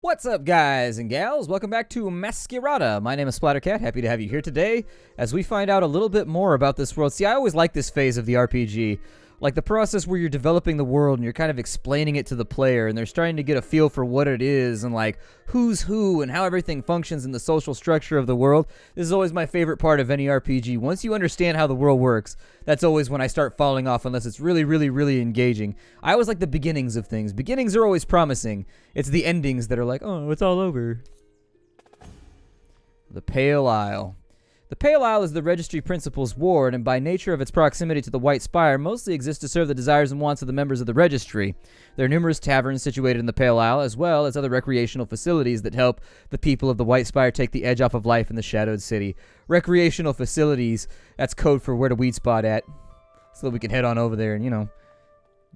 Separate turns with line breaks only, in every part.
What's up, guys and gals? Welcome back to Mascarada. My name is Splattercat. Happy to have you here today as we find out a little bit more about this world. See, I always like this phase of the RPG, like the process where you're developing the world and you're kind of explaining it to the player and they're starting to get a feel for what it is and like who's who and how everything functions in the social structure of the world. This is always my favorite part of any RPG. Once you understand how the world works, that's always when I start falling off unless it's really engaging. I always like the beginnings of things. Beginnings are always promising. It's the endings that are like, oh, it's all over. The Pale Isle. The Pale Isle is the Registry Principal's ward, and by nature of its proximity to the White Spire, mostly exists to serve the desires and wants of the members of the Registry. There are numerous taverns situated in the Pale Isle, as well as other recreational facilities that help the people of the White Spire take the edge off of life in the Shadowed City. Recreational facilities, that's code for where the weed spot at, so that we can head on over there and, you know,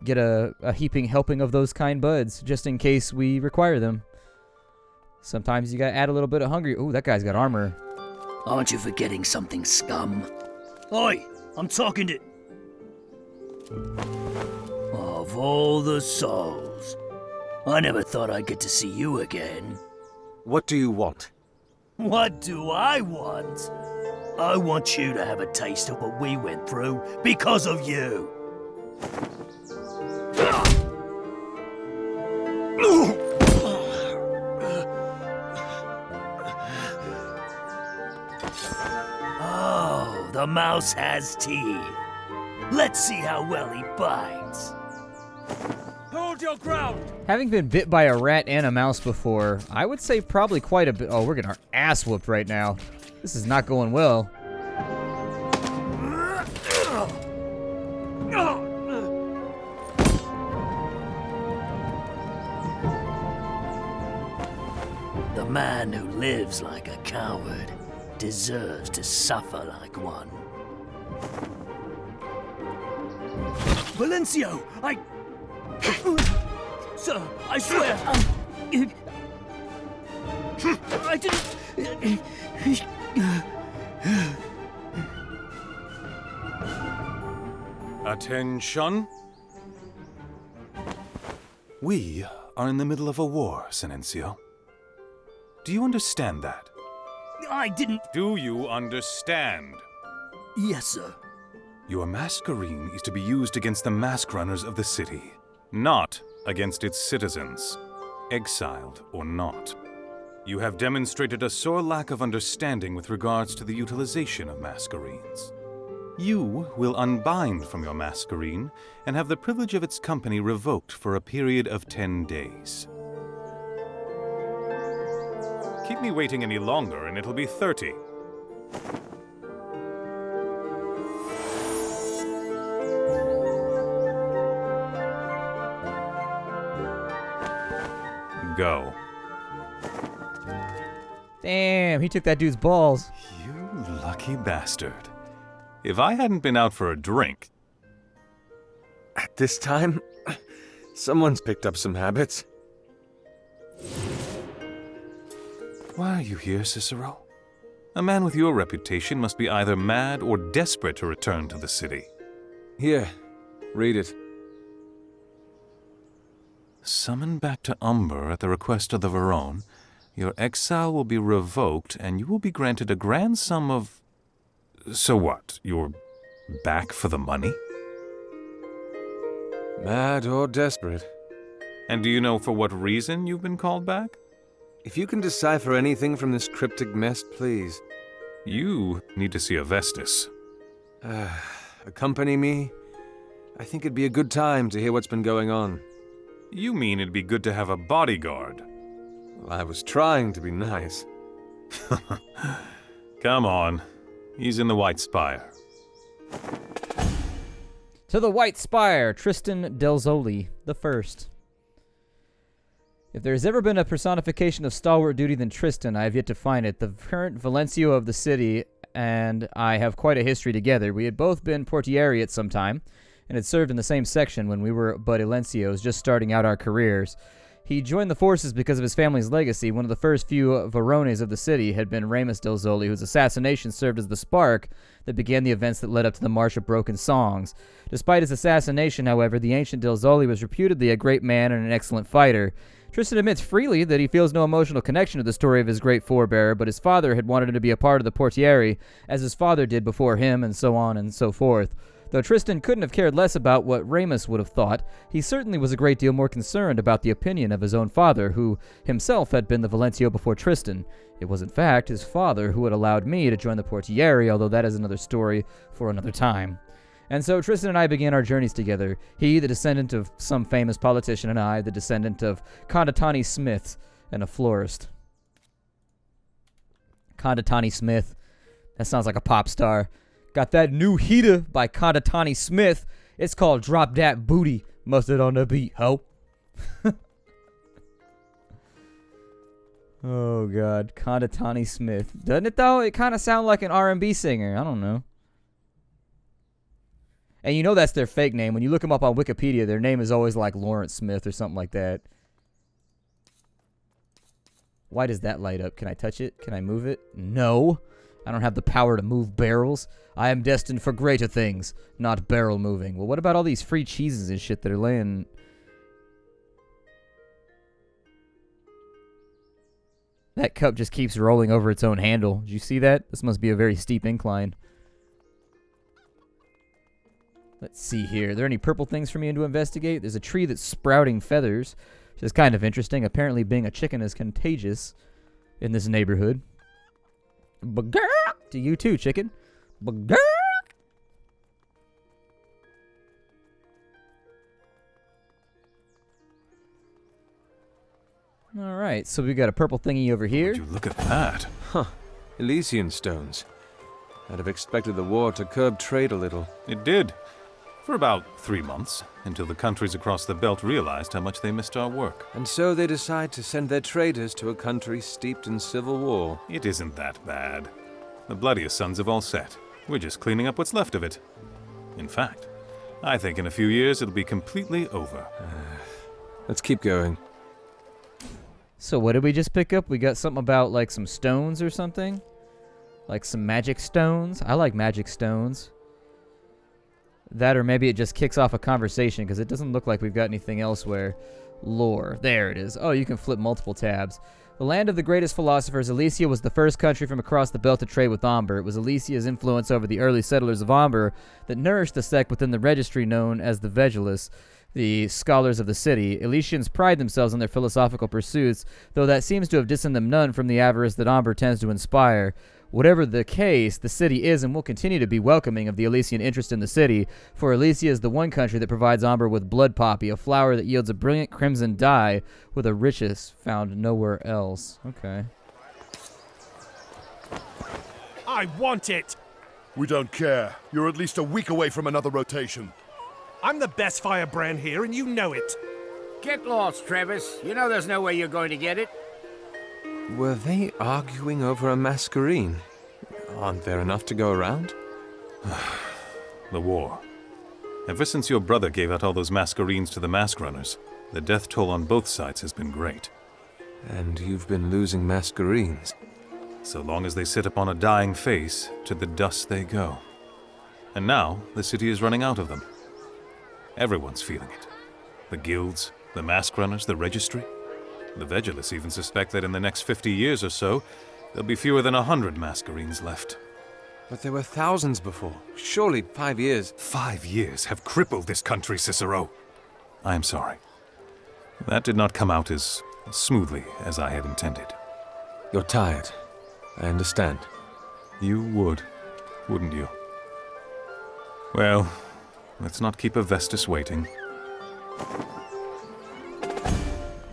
get a heaping helping of those kind buds, just in case we require them. Sometimes you gotta add a little bit of hungry. Ooh, that guy's got armor.
Aren't you forgetting something, scum? Oi, I'm talking to... Of all the souls, I never thought I'd get to see you again.
What do you want?
What do I want? I want you to have a taste of what we went through because of you. Oh, the mouse has teeth. Let's see how well he bites.
Hold your ground!
Having been bit by a rat and a mouse before, I would say probably quite a bit. Oh, we're getting our ass whooped right now. This is not going well.
The man who lives like a coward deserves to suffer like one. Valencio, Sir, I swear... I didn't...
Attention. We are in the middle of a war, Silencio. Do you understand that?
I didn't...
Do you understand?
Yes, sir.
Your masquerine is to be used against the mask runners of the city, not against its citizens, exiled or not. You have demonstrated a sore lack of understanding with regards to the utilization of masquerines. You will unbind from your masquerine and have the privilege of its company revoked for a period of 10 days. Keep me waiting any longer and it'll be 30. Go.
Damn, he took that dude's balls.
You lucky bastard. If I hadn't been out for a drink...
At this time, someone's picked up some habits.
Why are you here, Cicero? A man with your reputation must be either mad or desperate to return to the city.
Here, read it.
Summoned back to Ombra at the request of the Verone, your exile will be revoked and you will be granted a grand sum of... So what, you're back for the money?
Mad or desperate.
And do you know for what reason you've been called back?
If you can decipher anything from this cryptic mess, please.
You need to see a Vestus.
Accompany me? I think it'd be a good time to hear what's been going on.
You mean it'd be good to have a bodyguard?
Well, I was trying to be nice.
Come on. He's in the White Spire.
To the White Spire, Tristan Delzoli, the first. If there has ever been a personification of stalwart duty than Tristan, I have yet to find it. The current Valencio of the city and I have quite a history together. We had both been portieri at some time, and had served in the same section when we were but Elencios, just starting out our careers. He joined the forces because of his family's legacy. One of the first few Varones of the city had been Remus Delzoli, whose assassination served as the spark that began the events that led up to the March of Broken Songs. Despite his assassination, however, the ancient Delzoli was reputedly a great man and an excellent fighter. Tristan admits freely that he feels no emotional connection to the story of his great forebear, but his father had wanted him to be a part of the portiere, as his father did before him, and so on and so forth. Though Tristan couldn't have cared less about what Ramus would have thought, he certainly was a great deal more concerned about the opinion of his own father, who himself had been the Valentio before Tristan. It was in fact his father who had allowed me to join the portiere, although that is another story for another time. And so Tristan and I began our journeys together. He, the descendant of some famous politician, and I, the descendant of Condatani Smith and a florist. Condatani Smith. That sounds like a pop star. Got that new heater by Condatani Smith. It's called Drop That Booty. Mustard on the beat, ho. Oh, God. Condatani Smith. Doesn't it, though? It kind of sounds like an R&B singer. I don't know. And you know that's their fake name. When you look them up on Wikipedia, their name is always like Lawrence Smith or something like that. Why does that light up? Can I touch it? Can I move it? No. I don't have the power to move barrels. I am destined for greater things, not barrel moving. Well, what about all these free cheeses and shit that are laying... That cup just keeps rolling over its own handle. Did you see that? This must be a very steep incline. Let's see here. Are there any purple things for me to investigate? There's a tree that's sprouting feathers, which is kind of interesting. Apparently being a chicken is contagious in this neighborhood. Bagurk! To you too, chicken. Bagurk! Alright, so we got a purple thingy over here.
Would you look at that?
Huh. Elysian stones. I'd have expected the war to curb trade a little.
It did. For about 3 months, until the countries across the belt realized how much they missed our work.
And so they decide to send their traders to a country steeped in civil war.
It isn't that bad. The bloodiest sons have all set. We're just cleaning up what's left of it. In fact, I think in a few years it'll be completely over.
Let's keep going.
So what did we just pick up? We got something about like some stones or something? Like some magic stones? I like magic stones. That or maybe it just kicks off a conversation because it doesn't look like we've got anything elsewhere. Lore. There it is. Oh, you can flip multiple tabs. The land of the greatest philosophers, Elysia was the first country from across the belt to trade with Ombra. It was Elysia's influence over the early settlers of Ombra that nourished the sect within the registry known as the Vegelus, the scholars of the city. Elysians pride themselves on their philosophical pursuits, though that seems to have distanced them none from the avarice that Ombra tends to inspire. Whatever the case, the city is and will continue to be welcoming of the Elysian interest in the city, for Elysia is the one country that provides Ombra with blood poppy, a flower that yields a brilliant crimson dye with a richness found nowhere else. Okay.
I want it!
We don't care. You're at least a week away from another rotation.
I'm the best firebrand here, and you know it.
Get lost, Travis. You know there's no way you're going to get it.
Were they arguing over a masquerade? Aren't there enough to go around?
The war. Ever since your brother gave out all those masquerades to the mask runners, the death toll on both sides has been great.
And you've been losing masquerades.
So long as they sit upon a dying face, to the dust they go. And now, the city is running out of them. Everyone's feeling it. The guilds, the mask runners, the registry. The Vegelus even suspect that in the next 50 years or so, there'll be fewer than 100 masquerades left.
But there were thousands before. Surely 5 years.
5 years have crippled this country, Cicero. I am sorry. That did not come out as smoothly as I had intended.
You're tired. I understand.
You would, wouldn't you? Well, let's not keep a Vestus waiting.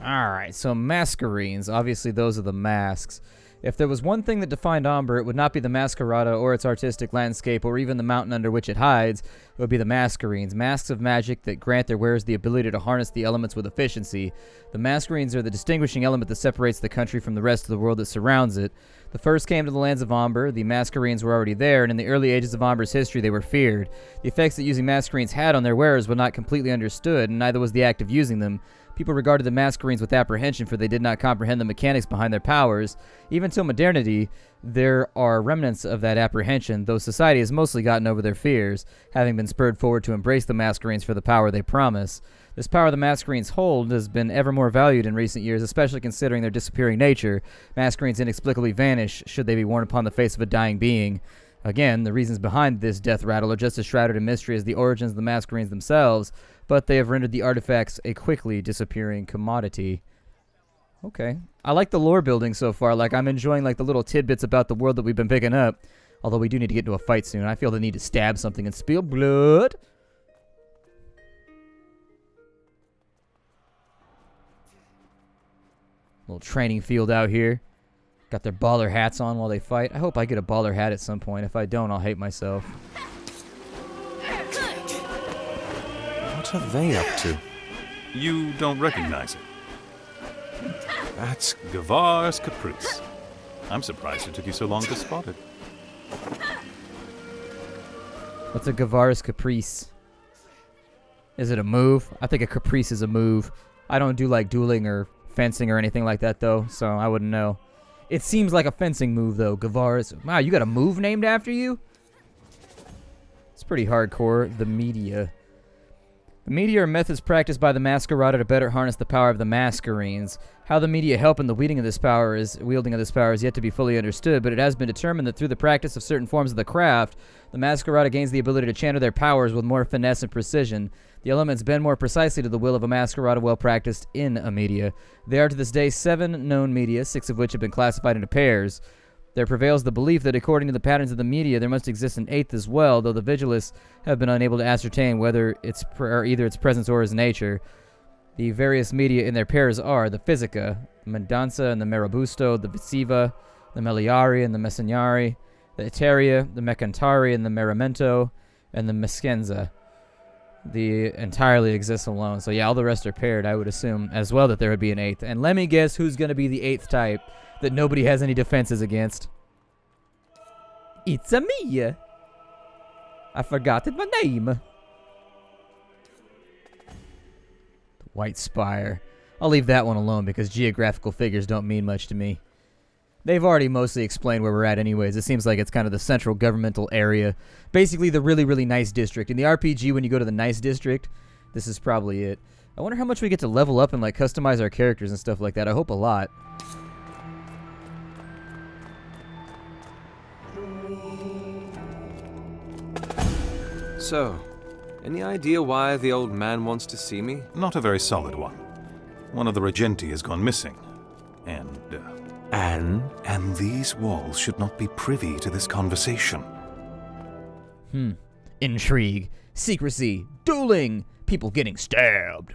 Alright, so masquerades. Obviously, those are the masks. If there was one thing that defined Ombra, it would not be the Mascarada or its artistic landscape or even the mountain under which it hides. It would be the masquerades, masks of magic that grant their wearers the ability to harness the elements with efficiency. The masquerades are the distinguishing element that separates the country from the rest of the world that surrounds it. The first came to the lands of Ombra. The masquerades were already there, and in the early ages of Ombra's history, they were feared. The effects that using masquerades had on their wearers were not completely understood, and neither was the act of using them. People regarded the Masquerades with apprehension, for they did not comprehend the mechanics behind their powers. Even till modernity, there are remnants of that apprehension, though society has mostly gotten over their fears, having been spurred forward to embrace the Masquerades for the power they promise. This power the Masquerades hold has been ever more valued in recent years, especially considering their disappearing nature. Masquerades inexplicably vanish should they be worn upon the face of a dying being. Again, the reasons behind this death rattle are just as shrouded in mystery as the origins of the Masquerades themselves, but they have rendered the artifacts a quickly disappearing commodity. Okay. I like the lore building so far. Like, I'm enjoying, like, the little tidbits about the world that we've been picking up. Although we do need to get into a fight soon. I feel the need to stab something and spill blood. Little training field out here. Got their baller hats on while they fight. I hope I get a baller hat at some point. If I don't, I'll hate myself.
What are they up to?
You don't recognize it. That's Gavar's Caprice. I'm surprised it took you so long to spot it.
What's a Gavar's Caprice? Is it a move? I think a Caprice is a move. I don't do like dueling or fencing or anything like that though, so I wouldn't know. It seems like a fencing move though. Gavar's. Wow, you got a move named after you? It's pretty hardcore. The media. The media are methods practiced by the Mascarada to better harness the power of the Masquerades. How the media help in the wielding of this power is yet to be fully understood, but it has been determined that through the practice of certain forms of the craft, the Mascarada gains the ability to channel their powers with more finesse and precision. The elements bend more precisely to the will of a Mascarada well practiced in a media. There are to this day 7 known media, 6 of which have been classified into pairs. There prevails the belief that according to the patterns of the media, there must exist an 8th as well, though the vigilists have been unable to ascertain whether it's either its presence or its nature. The various media in their pairs are the Physica, the Mendanza and the Merabusto, the Visiva, the Meliari and the Messinari, the Eteria, the Mecantari and the Meramento, and the Mescenza. The entirely exists alone. So yeah, all the rest are paired, I would assume, as well that there would be an 8th. And let me guess who's going to be the 8th type that nobody has any defenses against. It's a me. I forgot my name. The White Spire. I'll leave that one alone because geographical figures don't mean much to me. They've already mostly explained where we're at anyways. It seems like it's kind of the central governmental area. Basically the really, really nice district. In the RPG, when you go to the nice district, this is probably it. I wonder how much we get to level up and like customize our characters and stuff like that. I hope a lot.
So, any idea why the old man wants to see me?
Not a very solid one. One of the Regenti has gone missing. And these walls should not be privy to this conversation.
Intrigue, secrecy, dueling, people getting stabbed.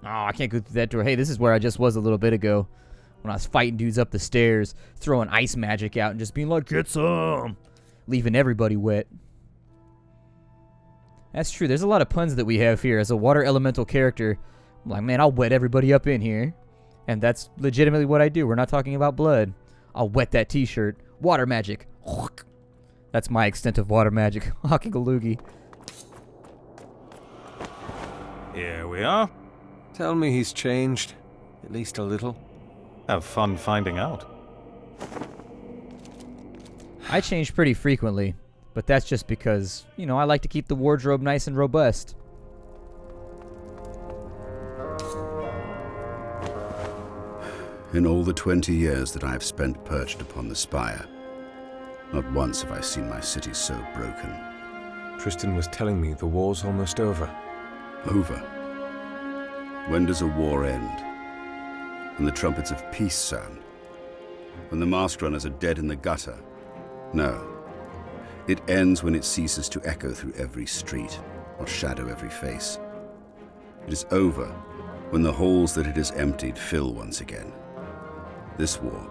Oh, I can't go through that door. Hey, this is where I just was a little bit ago. When I was fighting dudes up the stairs, throwing ice magic out and just being like, get some! Leaving everybody wet. That's true. There's a lot of puns that we have here. As a water elemental character, I'm like, man, I'll wet everybody up in here. And that's legitimately what I do. We're not talking about blood. I'll wet that t-shirt. Water magic. That's my extent of water magic. Hawking a loogie.
Here we are.
Tell me he's changed. At least a little.
Have fun finding out.
I change pretty frequently, but that's just because, you know, I like to keep the wardrobe nice and robust.
In all the 20 years that I have spent perched upon the Spire, not once have I seen my city so broken.
Tristan was telling me the war's almost over.
Over? When does a war end? When the trumpets of peace sound? When the masked runners are dead in the gutter? No. It ends when it ceases to echo through every street, or shadow every face. It is over when the halls that it has emptied fill once again. This war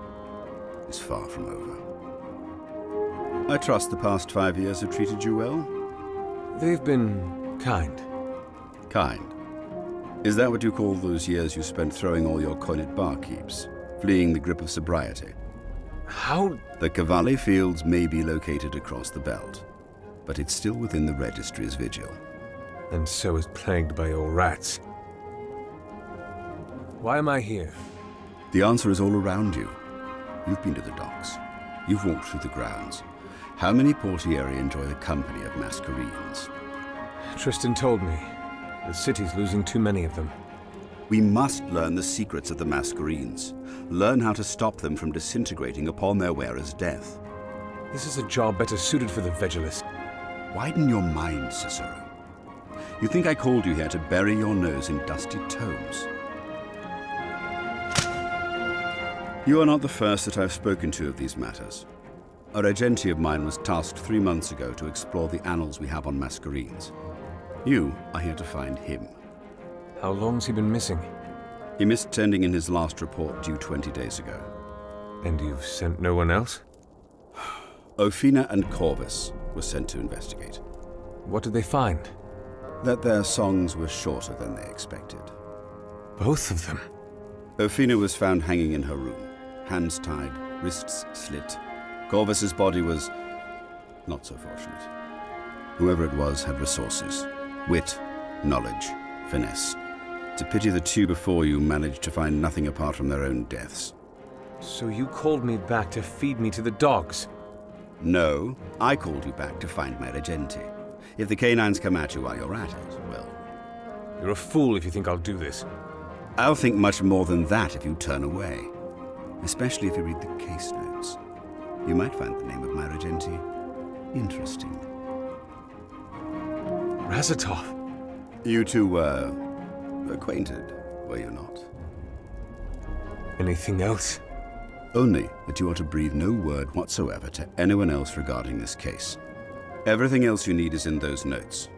is far from over. I trust the past 5 years have treated you well?
They've been kind.
Kind. Is that what you call those years you spent throwing all your coin at barkeeps, fleeing the grip of sobriety?
How?
The Cavalli Fields may be located across the belt, but it's still within the registry's vigil.
And so is plagued by your rats. Why am I here?
The answer is all around you. You've been to the docks. You've walked through the grounds. How many portieri enjoy the company of Mascarenes?
Tristan told me. The city's losing too many of them.
We must learn the secrets of the Mascarenes. Learn how to stop them from disintegrating upon their wearer's death.
This is a job better suited for the Vigilist.
Widen your mind, Cicero. You think I called you here to bury your nose in dusty tomes? You are not the first that I've spoken to of these matters. A Regenti of mine was tasked 3 months ago to explore the annals we have on Mascarenes. You are here to find him.
How long's he been missing?
He missed sending in his last report due 20 days ago.
And you've sent no one else?
Ofina and Corvus were sent to investigate.
What did they find?
That their songs were shorter than they expected.
Both of them?
Ofina was found hanging in her room, hands tied, wrists slit. Corvus's body was not so fortunate. Whoever it was had resources, wit, knowledge, finesse. It's a pity the two before you managed to find nothing apart from their own deaths.
So you called me back to feed me to the dogs?
No, I called you back to find my Regenti. If the canines come at you while you're at it, well...
You're a fool if you think I'll do this.
I'll think much more than that if you turn away. Especially if you read the case notes. You might find the name of my Regenti interesting.
Razatov.
You two were acquainted, were you not?
Anything else?
Only that you are to breathe no word whatsoever to anyone else regarding this case. Everything else you need is in those notes.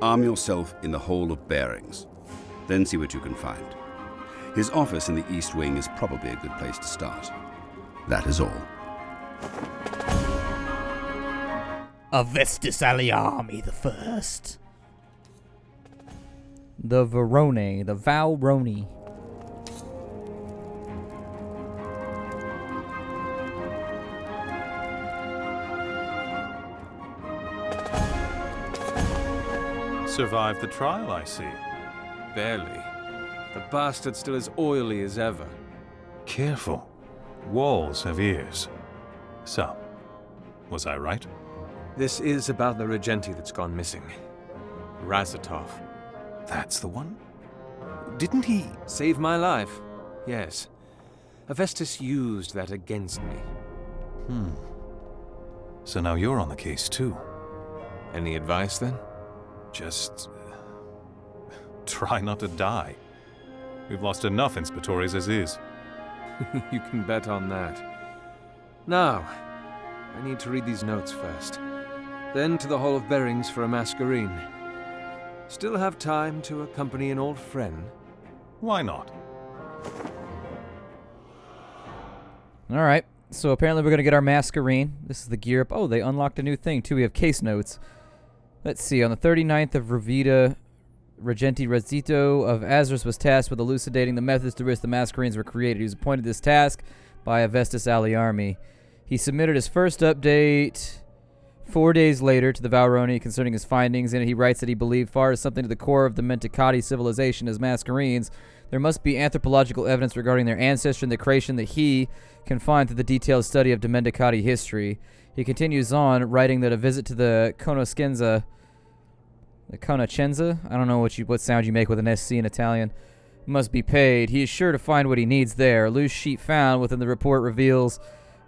Arm yourself in the Hall of Bearings. Then see what you can find. His office in the East Wing is probably a good place to start. That is all.
Avestis Aliarmi the First.
The Verone, the Valroni.
Survived the trial, I see.
Barely. The bastard's still as oily as ever.
Careful. Walls have ears. So, was I right?
This is about the Regenti that's gone missing. Razatov.
That's the one? Didn't he...
Saved my life. Yes. Avestis used that against me.
So now you're on the case too.
Any advice then?
Just... try not to die. We've lost enough inspectores as is.
You can bet on that. Now, I need to read these notes first. Then to the Hall of Bearings for a masquerine. Still have time to accompany an old friend?
Why not?
All right. So apparently we're going to get our masquerine. This is the gear up. Oh, they unlocked a new thing, too. We have case notes. Let's see. On the 39th of Revita, Regenti Rezito of Azris was tasked with elucidating the methods through which the masquerines were created. He was appointed this task by Avestis Aliarmi. He submitted his first update 4 days later to the Valroni concerning his findings. In it, he writes that he believed far as something to the core of the Mentecati civilization as masquerines, there must be anthropological evidence regarding their ancestry and the creation that he can find through the detailed study of Domendicati history. He continues on, writing that a visit to the Conoscenza, I don't know what sound you make with an SC in Italian, must be paid. He is sure to find what he needs there. A loose sheet found within the report reveals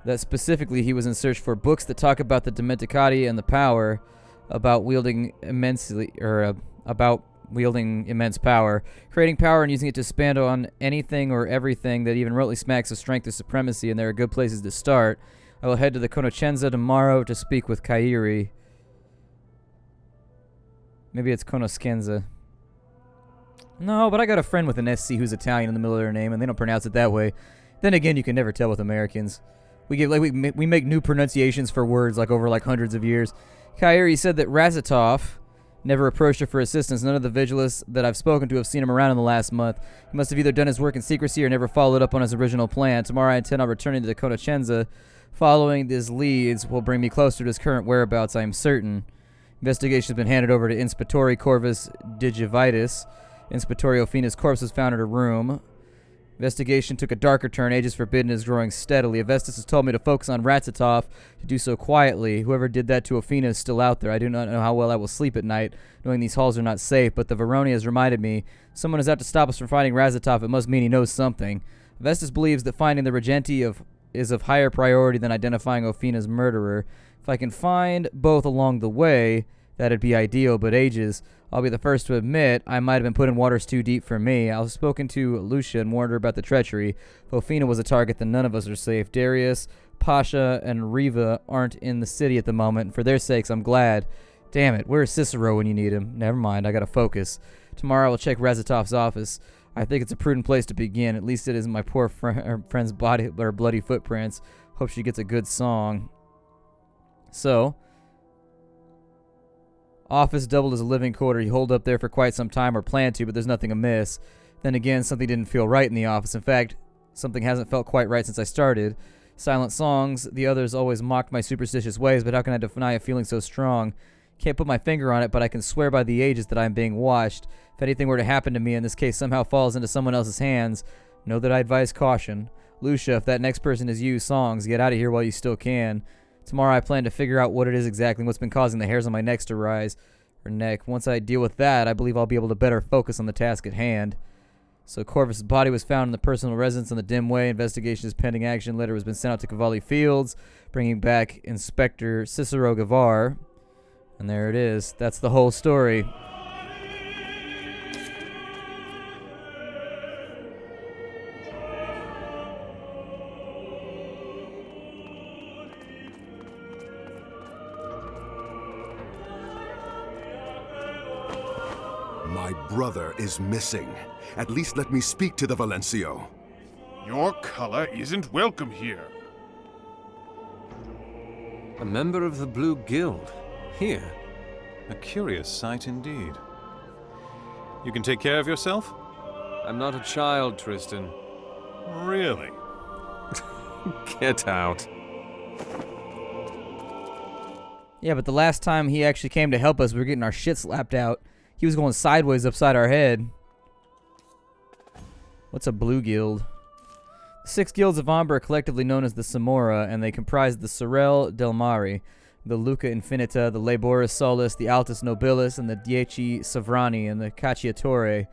that specifically he was in search for books that talk about the Domendicati and the power about wielding immense power, creating power and using it to expand on anything or everything that even remotely smacks of strength or supremacy, and there are good places to start. I will head to the Conoscenza tomorrow to speak with Kairi. Maybe it's Conoscenza. No, but I got a friend with an SC who's Italian in the middle of their name, and they don't pronounce it that way. Then again, you can never tell with Americans. We make new pronunciations for words over hundreds of years. Kairi said that Razatov Never approached her for assistance. None of the vigilists that I've spoken to have seen him around in the last month. He must have either done his work in secrecy or never followed up on his original plan. Tomorrow I intend on returning to Conoscenza. Following these leads will bring me closer to his current whereabouts, I am certain. Investigation has been handed over to Inspettori Corvus Digivitis. Inspettori Ofina's corpse was found in her room. Investigation took a darker turn. Aegis Forbidden is growing steadily. Avestus has told me to focus on Ratsatov, to do so quietly. Whoever did that to Ofina is still out there. I do not know how well I will sleep at night, knowing these halls are not safe, but the Veroni has reminded me someone is out to stop us from finding Razatov. It must mean he knows something. Avestus believes that finding the Regenti is of higher priority than identifying Ofina's murderer. If I can find both along the way, that'd be ideal, but Aegis, I'll be the first to admit I might have been put in waters too deep for me. I've spoken to Lucia and warned her about the treachery. If Ofina was a target, then none of us are safe. Darius, Pasha, and Riva aren't in the city at the moment, and for their sakes, I'm glad. Damn it, where's Cicero when you need him? Never mind, I gotta focus. Tomorrow I will check Razatov's office. I think it's a prudent place to begin. At least it isn't my poor friend's body or bloody footprints. Hope she gets a good song. So, office doubled as a living quarter. He holed up there for quite some time, or planned to, but there's nothing amiss. Then again, something didn't feel right in the office. In fact, something hasn't felt quite right since I started. Silent songs, the others always mocked my superstitious ways, but how can I deny a feeling so strong? Can't put my finger on it, but I can swear by the ages that I am being watched. If anything were to happen to me, and this case somehow falls into someone else's hands, know that I advise caution. Lucia, if that next person is you, songs, get out of here while you still can. Tomorrow I plan to figure out what it is exactly and what's been causing the hairs on my neck to rise. Or neck. Once I deal with that, I believe I'll be able to better focus on the task at hand. So Corvus' body was found in the personal residence on the dim way. Investigation is pending action. Letter has been sent out to Cavalli Fields, bringing back Inspector Cicero Gavar. And there it is. That's the whole story.
My brother is missing. At least let me speak to the Valencio.
Your color isn't welcome here.
A member of the Blue Guild. Here.
A curious sight indeed. You can take care of yourself?
I'm not a child, Tristan.
Really?
Get out.
Yeah, but the last time he actually came to help us, we were getting our shit slapped out. He was going sideways upside our head. What's a blue guild? The 6 guilds of Ombra are collectively known as the Samora, and they comprise the Sorel del Mare, the Luca Infinita, the Laboris Solis, the Altus Nobilis, and the Dieci Sovrani, and the Cacciatore.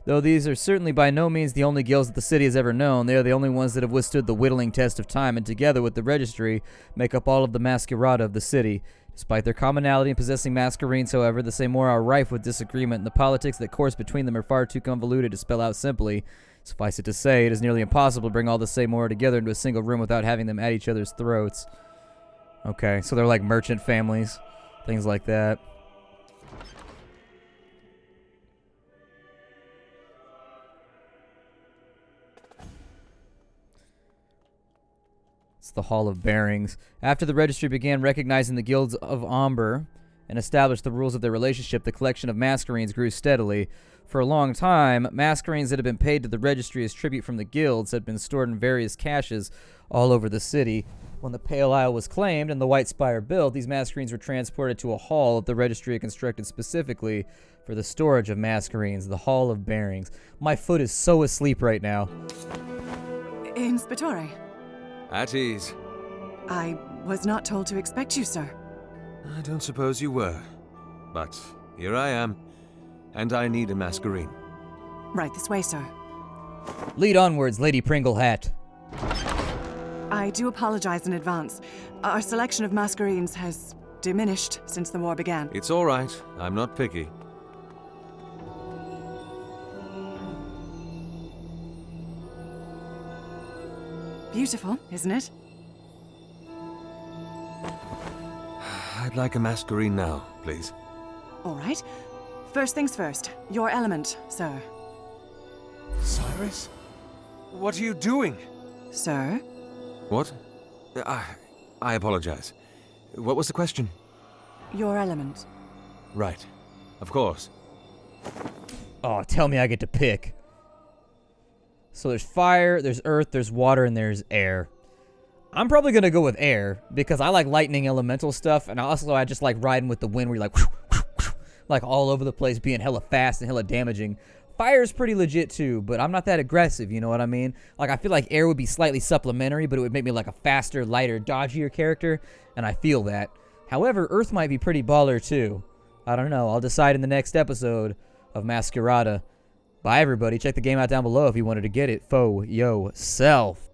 Though these are certainly by no means the only guilds that the city has ever known, they are the only ones that have withstood the whittling test of time, and together with the registry, make up all of the Mascarada of the city. Despite their commonality in possessing masquerades, however, the Samora are rife with disagreement, and the politics that course between them are far too convoluted to spell out simply. Suffice it to say, it is nearly impossible to bring all the Samora together into a single room without having them at each other's throats. Okay, so they're like merchant families, things like that. It's the Hall of Bearings. After the registry began recognizing the guilds of Ombra and established the rules of their relationship, the collection of masquerades grew steadily. For a long time, masquerades that had been paid to the registry as tribute from the guilds had been stored in various caches all over the city. When the Pale Isle was claimed and the White Spire built, these masquerades were transported to a hall that the registry had constructed specifically for the storage of masquerades, the Hall of Bearings. My foot is so asleep right now.
Inspetore.
At ease.
I was not told to expect you, sir.
I don't suppose you were. But here I am, and I need a masquerade.
Right this way, sir.
Lead onwards, Lady Pringle Hat.
I do apologize in advance. Our selection of masquerades has diminished since the war began.
It's all right. I'm not picky.
Beautiful, isn't it?
I'd like a masquerade now, please.
All right. First things first. Your element, sir.
Cyrus? What are you doing?
Sir?
What? I apologize. What was the question?
Your element.
Right. Of course.
Oh, tell me I get to pick. So there's fire, there's earth, there's water, and there's air. I'm probably going to go with air, because I like lightning elemental stuff, and also I just like riding with the wind where you're like all over the place, being hella fast and hella damaging. Fire's pretty legit too, but I'm not that aggressive, you know what I mean? Like, I feel like air would be slightly supplementary, but it would make me like a faster, lighter, dodgier character, and I feel that. However, earth might be pretty baller too. I don't know. I'll decide in the next episode of Mascarada. Bye, everybody. Check the game out down below if you wanted to get it for yourself.